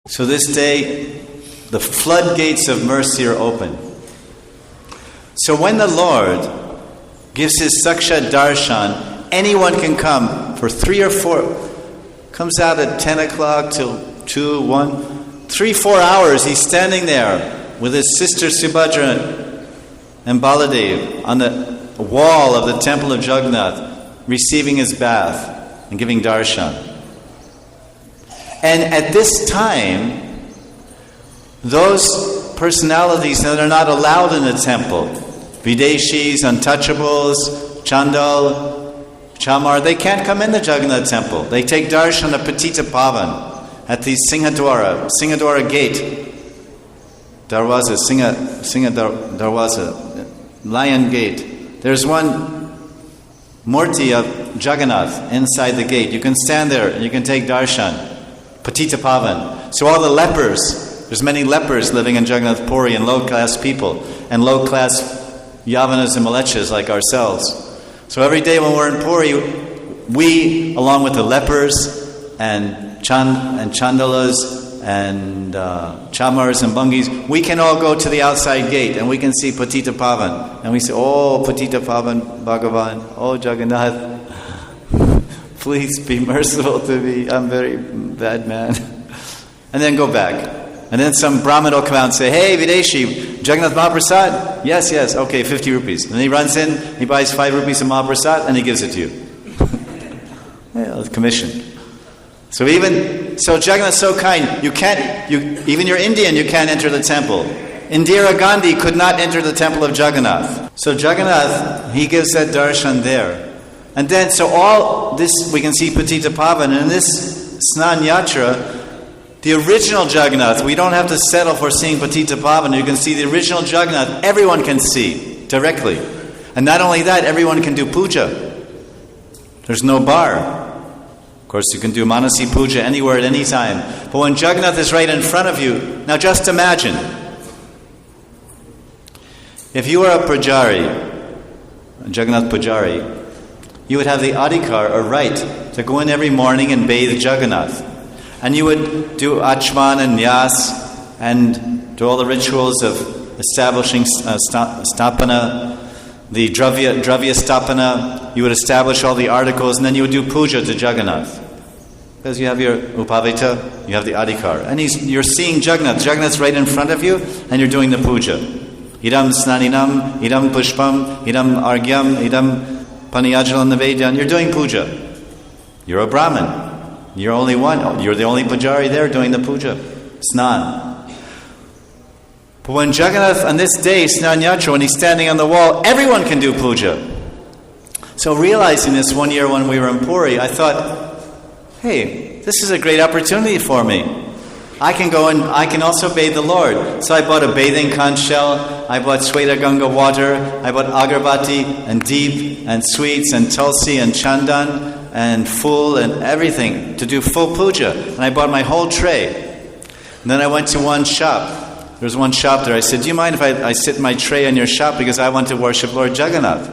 So this day, the floodgates of mercy are open. So when the Lord gives his Sakshat Darshan, anyone can come for 3 or 4, comes out at 10 o'clock till 2, 1, 3, 4 hours, he's standing there with his sister Subhadra and Baladev on the wall of the temple of Jagannath, receiving his bath and giving darshan. And at this time, those personalities that are not allowed in the temple, Videshis, Untouchables, Chandal, Chamar, they can't come in the Jagannath temple. They take darshan of Patita Pavan at the Singhadwara gate, Darwaza, Darwaza, Lion Gate. There's one Murti of Jagannath inside the gate. You can stand there and you can take darshan. Patita Pavan. So all the lepers, there's many lepers living in Jagannath Puri and low-class people and low-class Yavanas and Malechas like ourselves. So every day when we're in Puri, we, along with the lepers and Chandalas and Chamars and Bungis, we can all go to the outside gate and we can see Patita Pavan. And we say, oh, Patita Pavan, Bhagavan, oh, Jagannath, please be merciful to me, I'm a very bad man. And then go back. And then some Brahmin will come out and say, hey, Videshi, Jagannath Mahaprasad? Yes, okay, 50 rupees. And then he runs in, he buys 5 rupees of Mahaprasad, and he gives it to you. Yeah, commission. So Jagannath's so kind, even you're Indian, you can't enter the temple. Indira Gandhi could not enter the temple of Jagannath. So Jagannath, he gives that darshan there. And then, so all this, we can see Patita Pavan, and in this Snan Yatra, the original Jagannath, we don't have to settle for seeing Patita Pavan. You can see the original Jagannath, everyone can see directly. And not only that, everyone can do puja. There's no bar. Of course, you can do Manasi puja anywhere at any time. But when Jagannath is right in front of you, now just imagine, if you were a pujari, a Jagannath pujari, you would have the adhikar, or right, to go in every morning and bathe Jagannath. And you would do achman and nyas and do all the rituals of establishing stapana, the dravya stapana. You would establish all the articles, and then you would do puja to Jagannath. Because you have your upavita, you have the adhikar. And you're seeing Jagannath. Jagannath's right in front of you, and you're doing the puja. Idam snaninam, idam pushpam, idam argyam, idam Paniyajalan Nivedyan, you're doing puja. You're a Brahmin. You're only one. You're the only pujari there doing the puja. Snan. But when Jagannath, on this day, Snan Yatra, when he's standing on the wall, everyone can do puja. So realizing this one year when we were in Puri, I thought, hey, this is a great opportunity for me. I can go and I can also bathe the Lord. So I bought a bathing conch shell, I bought Sweta Ganga water, I bought agarbati and deep and sweets and tulsi and chandan and full and everything to do full puja. And I bought my whole tray. And then I went to one shop. There was one shop there. I said, do you mind if I sit my tray in your shop because I want to worship Lord Jagannath?